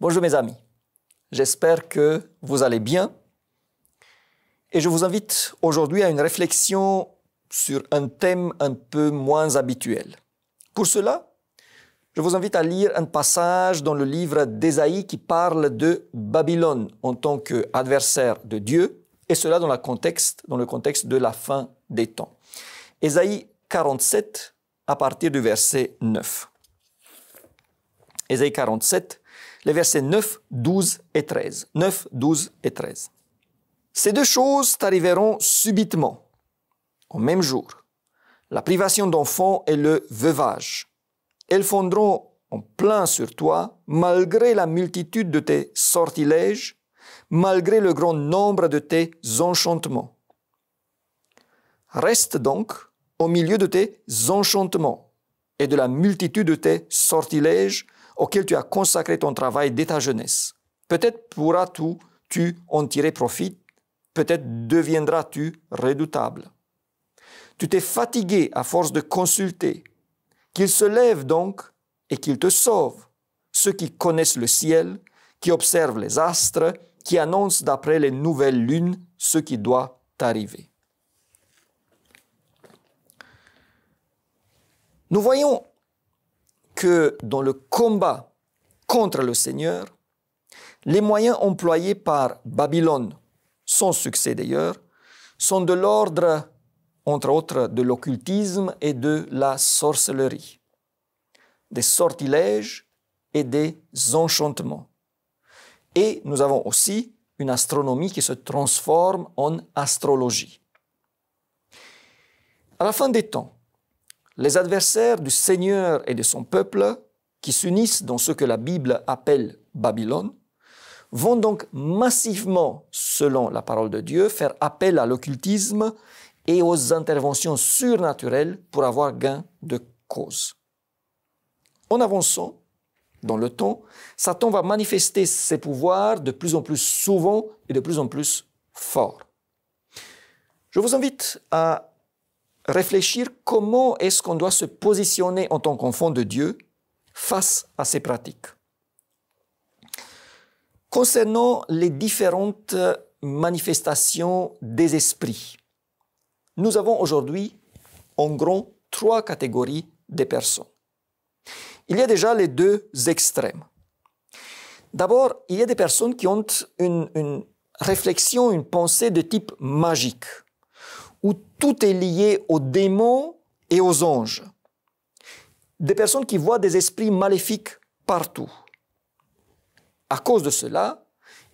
Bonjour mes amis, j'espère que vous allez bien et je vous invite aujourd'hui à une réflexion sur un thème un peu moins habituel. Pour cela, je vous invite à lire un passage dans le livre d'Ésaïe qui parle de Babylone en tant qu'adversaire de Dieu et cela dans le contexte de la fin des temps. Ésaïe 47 à partir du verset 9. Ésaïe 47, les versets 9, 12 et 13. 9, 12 et 13. Ces deux choses t'arriveront subitement, au même jour, la privation d'enfants et le veuvage. Elles fondront en plein sur toi, malgré la multitude de tes sortilèges, malgré le grand nombre de tes enchantements. Reste donc au milieu de tes enchantements et de la multitude de tes sortilèges auxquels tu as consacré ton travail dès ta jeunesse. Peut-être pourras-tu en tirer profit, peut-être deviendras-tu redoutable. Tu t'es fatigué à force de consulter. Qu'il se lève donc et qu'il te sauve, ceux qui connaissent le ciel, qui observent les astres, qui annoncent d'après les nouvelles lunes ce qui doit arriver. Nous voyons que dans le combat contre le Seigneur, les moyens employés par Babylone, sans succès d'ailleurs, sont de l'ordre, entre autres, de l'occultisme et de la sorcellerie, des sortilèges et des enchantements. Et nous avons aussi une astronomie qui se transforme en astrologie. À la fin des temps, les adversaires du Seigneur et de son peuple, qui s'unissent dans ce que la Bible appelle Babylone, vont donc massivement, selon la parole de Dieu, faire appel à l'occultisme et aux interventions surnaturelles pour avoir gain de cause. En avançant dans le temps, Satan va manifester ses pouvoirs de plus en plus souvent et de plus en plus fort. Je vous invite à réfléchir comment est-ce qu'on doit se positionner en tant qu'enfant de Dieu face à ces pratiques. Concernant les différentes manifestations des esprits, nous avons aujourd'hui en gros 3 catégories de personnes. Il y a déjà les deux extrêmes. D'abord, il y a des personnes qui ont une réflexion, une pensée de type magique, où tout est lié aux démons et aux anges. Des personnes qui voient des esprits maléfiques partout. À cause de cela,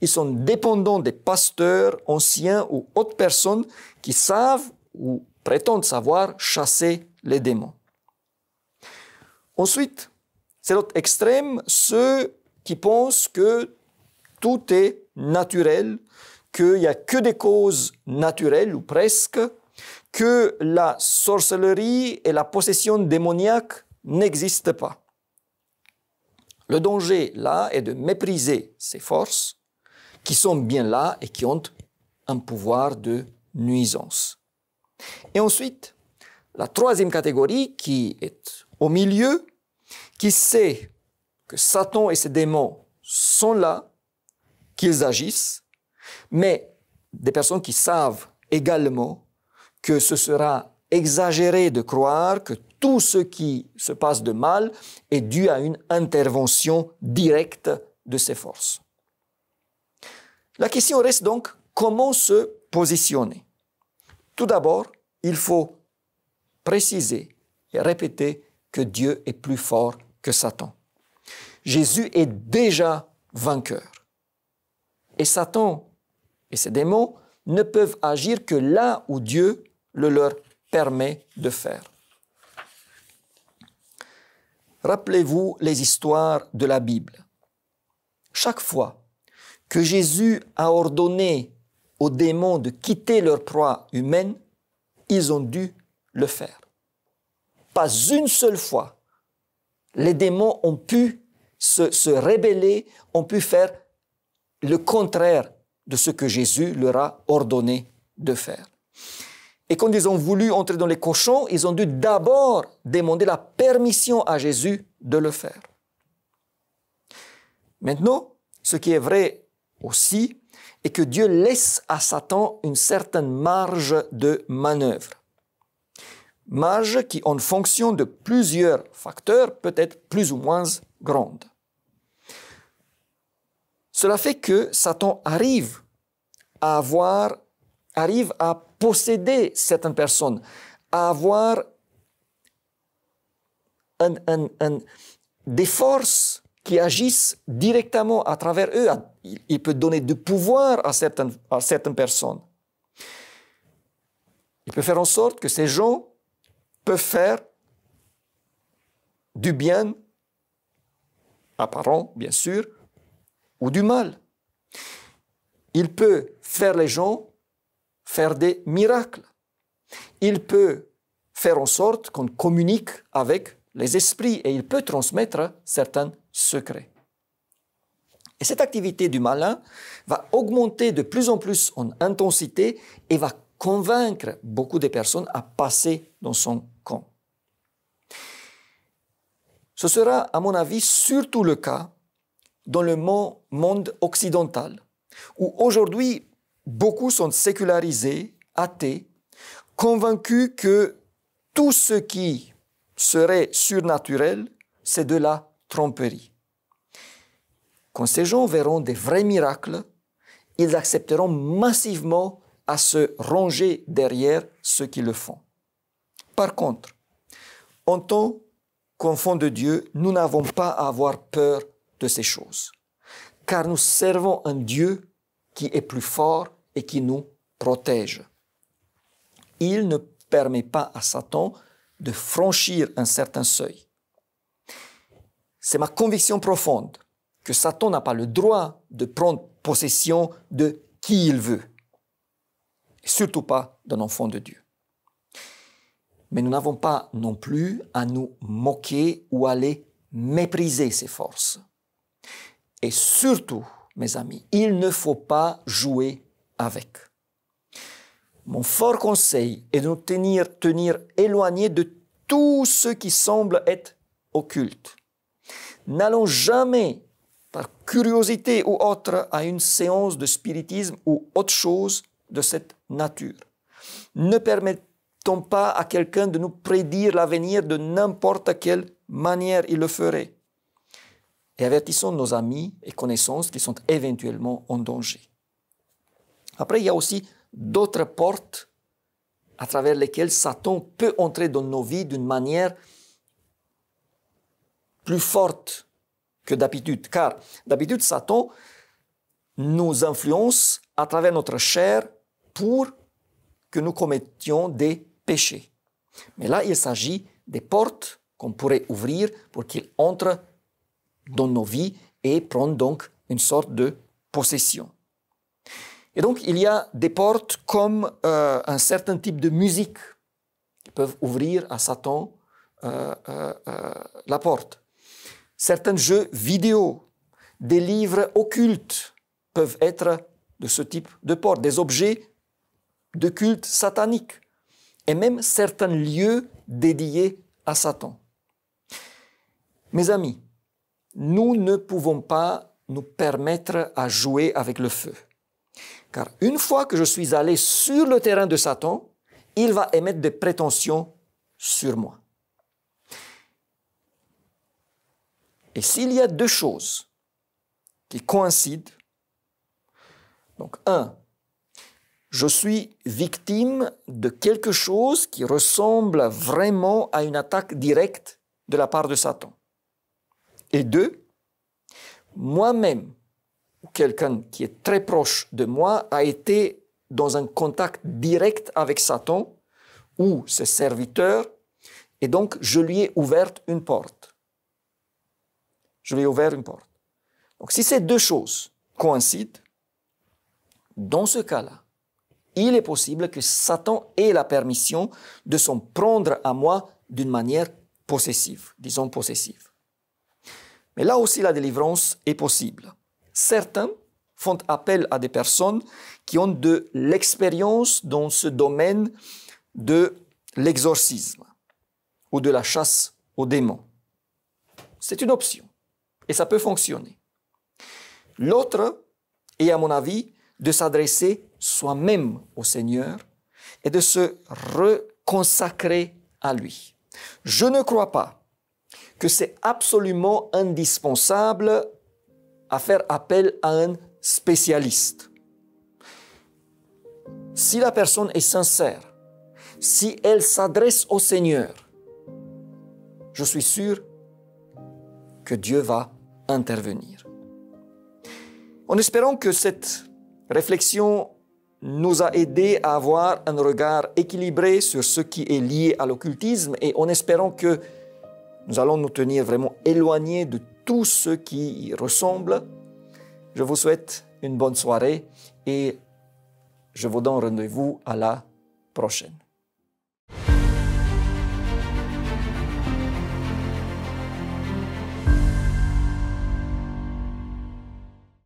ils sont dépendants des pasteurs, anciens ou autres personnes qui savent ou prétendent savoir chasser les démons. Ensuite, c'est l'autre extrême, ceux qui pensent que tout est naturel, qu'il n'y a que des causes naturelles ou presque, que la sorcellerie et la possession démoniaque n'existent pas. Le danger, là, est de mépriser ces forces qui sont bien là et qui ont un pouvoir de nuisance. Et ensuite, la troisième catégorie qui est au milieu, qui sait que Satan et ses démons sont là, qu'ils agissent, mais des personnes qui savent également que ce sera exagéré de croire que tout ce qui se passe de mal est dû à une intervention directe de ces forces. La question reste donc comment se positionner. Tout d'abord, il faut préciser et répéter que Dieu est plus fort que Satan. Jésus est déjà vainqueur. Et Satan et ses démons ne peuvent agir que là où Dieu le leur permet de faire. Rappelez-vous les histoires de la Bible. Chaque fois que Jésus a ordonné aux démons de quitter leur proie humaine, ils ont dû le faire. Pas une seule fois, les démons ont pu se rebeller, ont pu faire le contraire de ce que Jésus leur a ordonné de faire. Et quand ils ont voulu entrer dans les cochons, ils ont dû d'abord demander la permission à Jésus de le faire. Maintenant, ce qui est vrai aussi est que Dieu laisse à Satan une certaine marge de manœuvre. Marge qui, en fonction de plusieurs facteurs, peut être plus ou moins grande. Cela fait que Satan arrive à posséder certaines personnes, à avoir des forces qui agissent directement à travers eux. Il peut donner du pouvoir à certaines personnes. Il peut faire en sorte que ces gens peuvent faire du bien apparent, bien sûr, ou du mal. Il peut faire les gens faire des miracles. Il peut faire en sorte qu'on communique avec les esprits et il peut transmettre certains secrets. Et cette activité du malin va augmenter de plus en plus en intensité et va convaincre beaucoup de personnes à passer dans son camp. Ce sera, à mon avis, surtout le cas dans le monde occidental, où aujourd'hui, beaucoup sont sécularisés, athées, convaincus que tout ce qui serait surnaturel, c'est de la tromperie. Quand ces gens verront des vrais miracles, ils accepteront massivement à se ranger derrière ceux qui le font. Par contre, en tant qu'enfants de Dieu, nous n'avons pas à avoir peur de ces choses, car nous servons un Dieu qui est plus fort et qui nous protège. Il ne permet pas à Satan de franchir un certain seuil. C'est ma conviction profonde que Satan n'a pas le droit de prendre possession de qui il veut, et surtout pas d'un enfant de Dieu. Mais nous n'avons pas non plus à nous moquer ou à les mépriser ces forces. Et surtout, mes amis, il ne faut pas jouer avec. Mon fort conseil est de nous tenir éloignés de tout ce qui semble être occulte. N'allons jamais, par curiosité ou autre, à une séance de spiritisme ou autre chose de cette nature. Ne permettons pas à quelqu'un de nous prédire l'avenir de n'importe quelle manière il le ferait. Et avertissons nos amis et connaissances qui sont éventuellement en danger. Après, il y a aussi d'autres portes à travers lesquelles Satan peut entrer dans nos vies d'une manière plus forte que d'habitude. Car d'habitude, Satan nous influence à travers notre chair pour que nous commettions des péchés. Mais là, il s'agit des portes qu'on pourrait ouvrir pour qu'il entre dans nos vies et prendre donc une sorte de possession. Et donc, il y a des portes comme un certain type de musique qui peuvent ouvrir à Satan la porte. Certains jeux vidéo, des livres occultes peuvent être de ce type de porte, des objets de culte satanique et même certains lieux dédiés à Satan. Mes amis, nous ne pouvons pas nous permettre à jouer avec le feu. Car une fois que je suis allé sur le terrain de Satan, il va émettre des prétentions sur moi. Et s'il y a deux choses qui coïncident, donc je suis victime de quelque chose qui ressemble vraiment à une attaque directe de la part de Satan. Et deux, moi-même, ou quelqu'un qui est très proche de moi, a été dans un contact direct avec Satan ou ses serviteurs, et donc je lui ai ouvert une porte. Je lui ai ouvert une porte. Donc si ces deux choses coïncident, dans ce cas-là, il est possible que Satan ait la permission de s'en prendre à moi d'une manière possessive, disons possessive. Mais là aussi, la délivrance est possible. Certains font appel à des personnes qui ont de l'expérience dans ce domaine de l'exorcisme ou de la chasse aux démons. C'est une option et ça peut fonctionner. L'autre est, à mon avis, de s'adresser soi-même au Seigneur et de se reconsacrer à lui. Je ne crois pas que c'est absolument indispensable à faire appel à un spécialiste. Si la personne est sincère, si elle s'adresse au Seigneur, je suis sûr que Dieu va intervenir. En espérant que cette réflexion nous a aidés à avoir un regard équilibré sur ce qui est lié à l'occultisme et en espérant que nous allons nous tenir vraiment éloignés de tout ce qui y ressemble, je vous souhaite une bonne soirée et je vous donne rendez-vous à la prochaine.